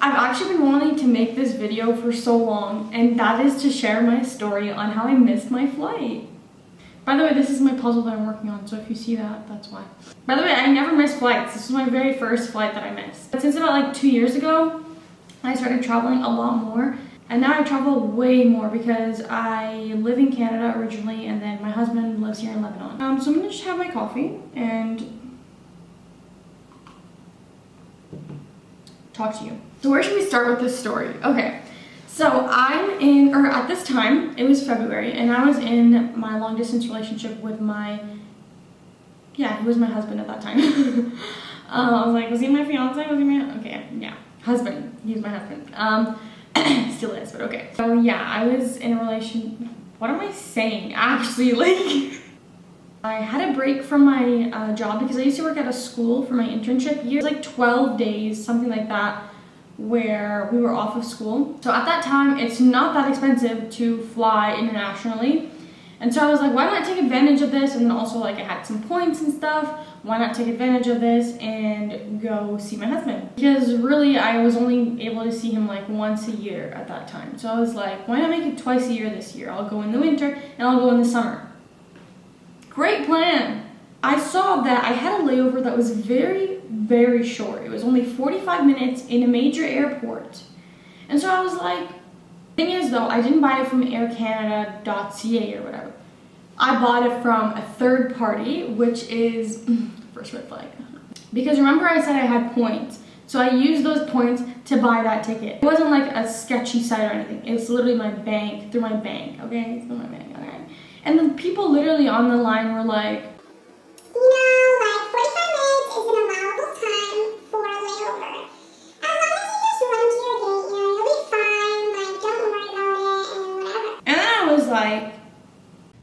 I've actually been wanting to make this video for so long, and that is to share my story on how I missed my flight. By the way, this is my puzzle that I'm working on, so if you see that, that's why. By the way, I never miss flights. This was my very first flight that I missed. But since about like 2 years ago, I started traveling a lot more. And now I travel way more because I live in Canada originally, and then my husband lives here in Lebanon. So I'm gonna just have my coffee and talk to you. So where should we start with this story? Okay. So at this time, it was February, and I was in my long distance relationship with he was my husband at that time. I was like, was he my fiance? Husband. He was my husband. Still is, but okay. So yeah, I was in a relation. What am I saying? Actually, like, I had a break from my job because I used to work at a school for my internship year. It was like 12 days, something like that, where we were off of school. So at that time, it's not that expensive to fly internationally. And so I was like, why don't I take advantage of this? And then also, like, I had some points and stuff. Why not take advantage of this and go see my husband? Because really, I was only able to see him like once a year at that time. So I was like, why not make it twice a year this year? I'll go in the winter and I'll go in the summer. Great plan. I saw that I had a layover that was very, very short. It was only 45 minutes in a major airport. And so I was like, thing is though, I didn't buy it from aircanada.ca or whatever. I bought it from a third party, which is first red flag. Because remember I said I had points. So I used those points to buy that ticket. It wasn't like a sketchy site or anything. It's literally my bank, through my bank, okay? It's through my bank, okay? And then people literally on the line were like, you know, like 45 minutes is an allowable time for a layover. As long as you just run to your gate, you know, you'll be fine. Like, don't worry about it and whatever. and then I was like,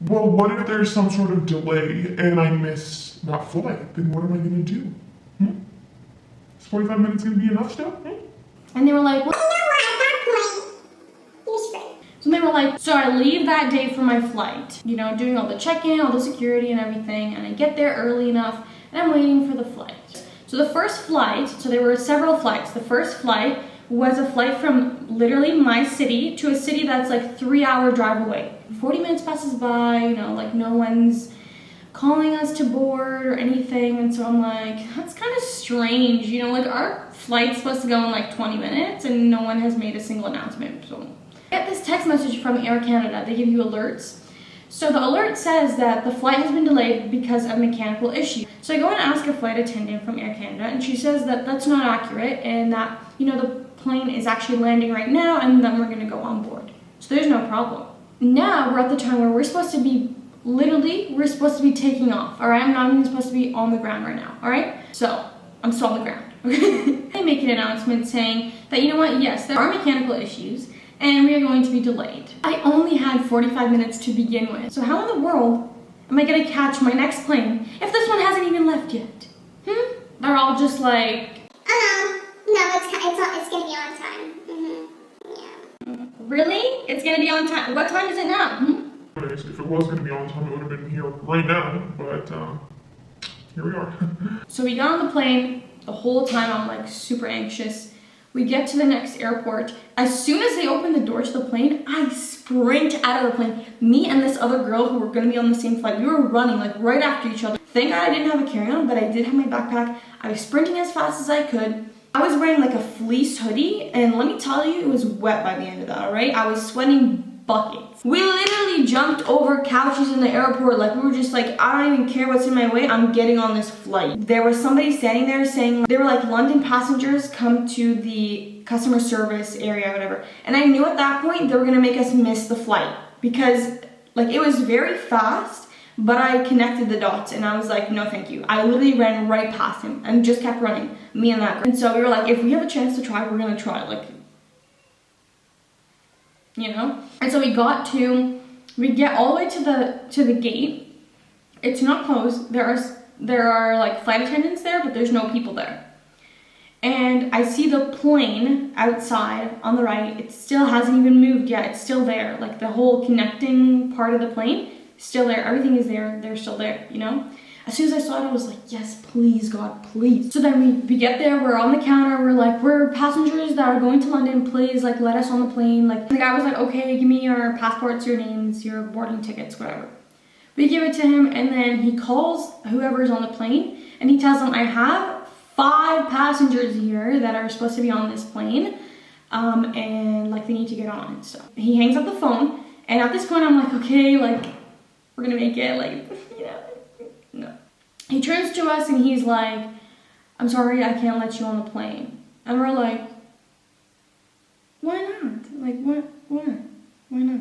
well, what if there's some sort of delay and I miss that flight? Then what am I going to do? Is 45 minutes going to be enough still? and they were like, well, You know what, at that point, you're screwed. so they were like, so I leave that day for my flight, you know, doing all the check-in, all the security and everything, and I get there early enough, and I'm waiting for the flight. So the first flight, so there were several flights. The first flight was a flight from literally my city to a city that's like 3-hour drive away. 40 minutes passes by, you know, like no one's calling us to board or anything, and so I'm like, that's kind of strange, you know, like our flight's supposed to go in like 20 minutes and no one has made a single announcement. So I get this text message from Air Canada. They give you alerts. So the alert says that the flight has been delayed because of mechanical issue. So I go and ask a flight attendant from Air Canada, and she says that that's not accurate and that, you know, the plane is actually landing right now and then we're going to go on board. So there's no problem. Now we're at the time where we're supposed to be taking off, all right? I'm not even supposed to be on the ground right now, all right? So I'm still on the ground, okay? They make an announcement saying that, you know what, yes, there are mechanical issues and we are going to be delayed. I only had 45 minutes to begin with. So how in the world am I gonna catch my next plane if this one hasn't even left yet? They're all just like, No, it's gonna be on time. Yeah. really? It's gonna be on time? What time is it now? If it was going to be on time, it would have been here right now, but here we are. So we got on the plane. The whole time I'm like super anxious. We get to the next airport. As soon as they open the door to the plane, I sprint out of the plane. Me and this other girl who were gonna be on the same flight, we were running like right after each other. Thank God I didn't have a carry-on, but I did have my backpack. I was sprinting as fast as I could. I was wearing like a fleece hoodie, and let me tell you, it was wet by the end of that, all right? I was sweating buckets. We literally jumped over couches in the airport. Like, we were just like, I don't even care what's in my way, I'm getting on this flight. There was somebody standing there saying, they were like, London passengers come to the customer service area or whatever. And I knew at that point they were gonna make us miss the flight because like it was very fast, but I connected the dots and I was like, no thank you. I literally ran right past him and just kept running, me and that girl. And so we were like, if we have a chance to try, we're gonna try, like, you know? And so we get all the way to the gate. It's not closed. There are like flight attendants there, but there's no people there. And I see the plane outside on the right. It still hasn't even moved yet. It's still there. Like the whole connecting part of the plane is still there. Everything is there. They're still there, you know? As soon as I saw it, I was like, yes, please, God, please. So then we get there, we're on the counter, we're like, we're passengers that are going to London, please, like, let us on the plane. Like, the guy was like, okay, give me your passports, your names, your boarding tickets, whatever. We give it to him, and then he calls whoever's on the plane, and he tells them, I have 5 passengers here that are supposed to be on this plane, and, like, they need to get on and stuff. He hangs up the phone, and at this point, I'm like, okay, like, we're gonna make it, like, you know, no. He turns to us, and he's like, I'm sorry, I can't let you on the plane. And we're like, why not? Like, why not?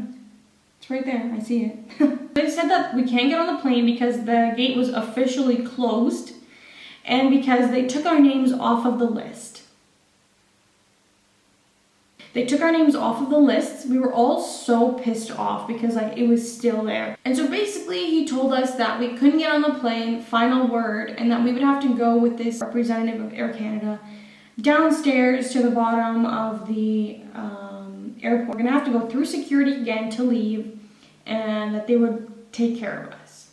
It's right there, I see it. They said that we can't get on the plane because the gate was officially closed and because they took our names off of the list. They took our names off of the list. We were all so pissed off because like it was still there. And so basically he told us that we couldn't get on the plane, final word, and that we would have to go with this representative of Air Canada downstairs to the bottom of the airport. We're gonna have to go through security again to leave, and that they would take care of us.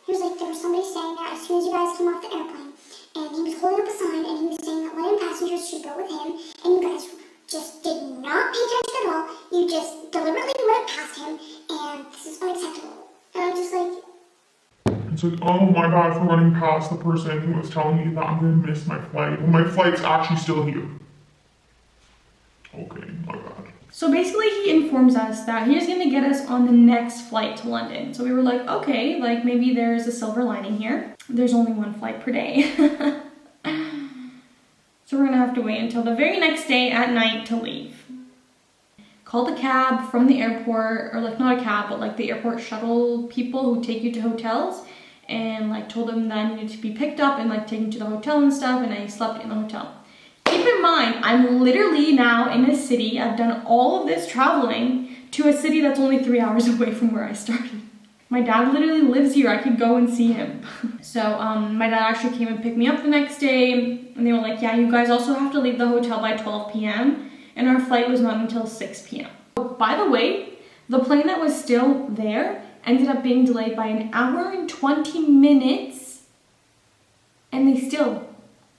He was like, there was somebody saying that as soon as you guys came off the airplane, and he was holding up a sign, and he was saying that London passengers should go with him, and you guys just did not pay attention at all. You just deliberately went past him, and this is unacceptable. And I'm just like, It's like, oh my God, for running past the person who was telling me that I'm gonna miss my flight. Well, my flight's actually still here. Okay, my God. So basically he informs us that he's gonna get us on the next flight to London. So we were like, okay, like maybe there's a silver lining here. There's only 1 flight per day. So we're gonna have to wait until the very next day at night to leave. Called a cab from the airport, or like not a cab, but like the airport shuttle people who take you to hotels, and like told them that I needed to be picked up and like taken to the hotel and stuff, and I slept in the hotel. Keep in mind, I'm literally now in a city, I've done all of this traveling to a city that's only 3 hours away from where I started. My dad literally lives here, I could go and see him. So my dad actually came and picked me up the next day, and they were like, yeah, you guys also have to leave the hotel by 12 p.m. and our flight was not until 6 p.m. By the way, the plane that was still there ended up being delayed by 1 hour and 20 minutes, and they still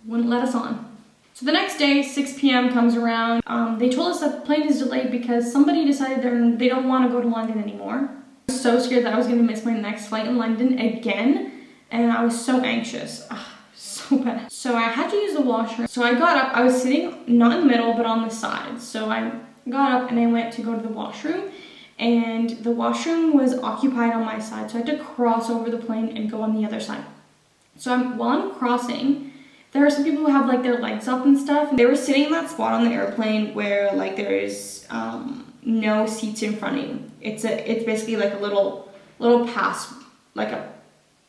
wouldn't let us on. So the next day, 6 p.m. comes around. They told us that the plane is delayed because somebody decided they don't want to go to London anymore. I was so scared that I was going to miss my next flight in London again, and I was so anxious. So bad. So I had to use the washroom. So I got up. I was sitting not in the middle, but on the side. So I got up and I went to go to the washroom, and the washroom was occupied on my side. So I had to cross over the plane and go on the other side. So while I'm crossing, there are some people who have like their legs up and stuff. They were sitting in that spot on the airplane where like there is no seats in front of you. It's basically like a little pass, like a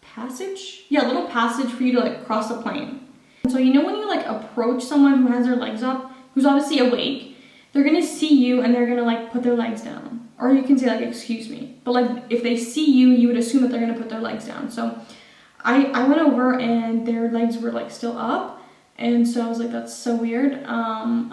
passage? Yeah, a little passage for you to like cross the plane. So you know when you like approach someone who has their legs up, who's obviously awake, they're gonna see you and they're gonna like put their legs down. Or you can say like, excuse me. But like if they see you, you would assume that they're gonna put their legs down. So I went over and their legs were like still up, and so I was like, that's so weird. I'm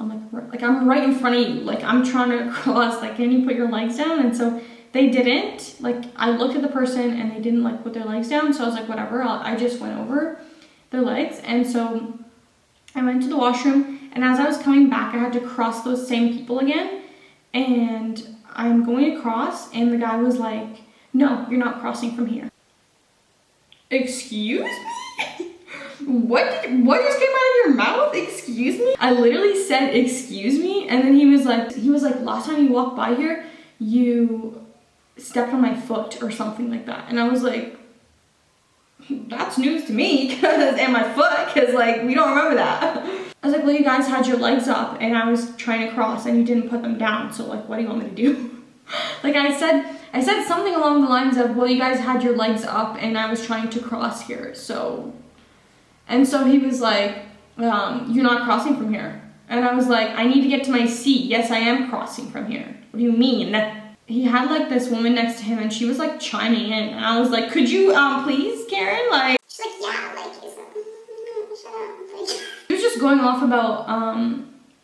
like I'm right in front of you, like I'm trying to cross, like can you put your legs down? And so they didn't. Like I looked at the person and they didn't like put their legs down, so I was like, whatever, I just went over their legs. And so I went to the washroom, and as I was coming back, I had to cross those same people again, and I'm going across, and the guy was like, no, you're not crossing from here. Excuse me? What just came out of your mouth? Excuse me? I literally said, excuse me, and then he was like, last time you walked by here, you stepped on my foot or something like that. And I was like, that's news to me, and my foot, because like, we don't remember that. I was like, well, you guys had your legs up, and I was trying to cross, and you didn't put them down, so like, what do you want me to do? Like I said something along the lines of, well, you guys had your legs up and I was trying to cross here, so. And so he was like, you're not crossing from here. And I was like, I need to get to my seat. Yes, I am crossing from here. What do you mean? He had like this woman next to him, and she was like chiming in, and I was like, could you please, Karen? Like, she's like, yeah, like, shut up. Like, he was just going off about,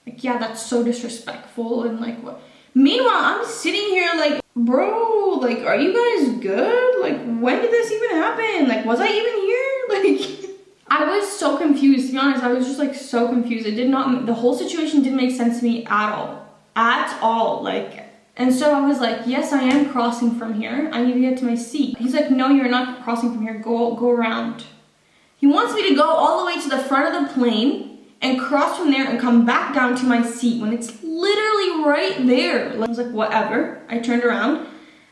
like, yeah, that's so disrespectful, and like, what? Meanwhile, I'm sitting here like, bro, like, are you guys good? Like, when did this even happen? Like, was I even here? like, I was so confused, to be honest. I was just like so confused. The whole situation didn't make sense to me at all. At all, like. And so I was like, yes, I am crossing from here. I need to get to my seat. He's like, no, you're not crossing from here. Go around. He wants me to go all the way to the front of the plane and cross from there and come back down to my seat when it's literally right there. I was like, whatever. I turned around.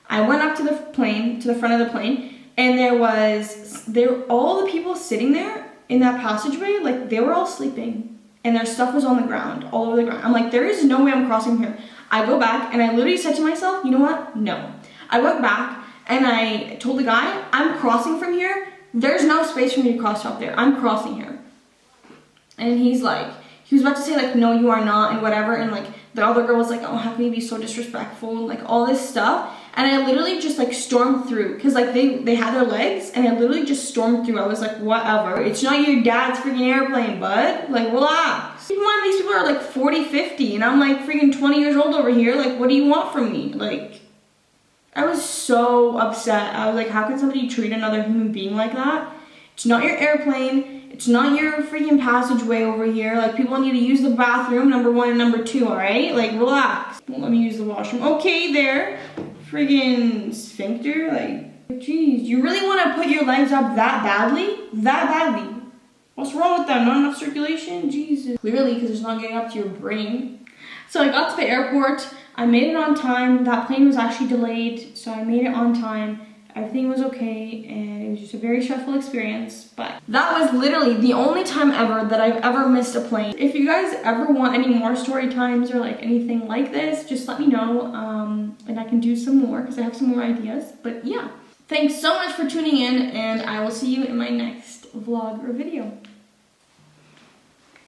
I went up to the plane, to the front of the plane, and all the people sitting there in that passageway, like they were all sleeping and their stuff was on the ground, all over the ground. I'm like, there is no way I'm crossing here. I go back and I literally said to myself, you know what? No. I went back and I told the guy, I'm crossing from here. There's no space for me to cross up there. I'm crossing here. And he's like, he was about to say like, no, you are not, and whatever. And like the other girl was like, oh, how can you be so disrespectful? And like all this stuff. And I literally just like stormed through because like they had their legs, and I literally just stormed through. I was like, whatever. It's not your dad's freaking airplane, bud. Like, relax. Keep in mind, these people are like 40, 50, and I'm like freaking 20 years old over here. Like, what do you want from me? Like, I was so upset. I was like, how can somebody treat another human being like that? It's not your airplane. It's not your freaking passageway over here. Like, people need to use the bathroom, number 1 and number 2, all right? Like, relax. Don't let me use the washroom. Okay, there. Friggin' sphincter. Like, geez, you really want to put your legs up that badly? That badly? What's wrong with that? Not enough circulation? Jesus. Clearly, because it's not getting up to your brain. So I got to the airport. I made it on time. That plane was actually delayed, so I made it on time. Everything was okay, and it was just a very stressful experience, but that was literally the only time ever that I've ever missed a plane. If you guys ever want any more story times or like anything like this, just let me know, and I can do some more because I have some more ideas. But yeah, thanks so much for tuning in, and I will see you in my next vlog or video.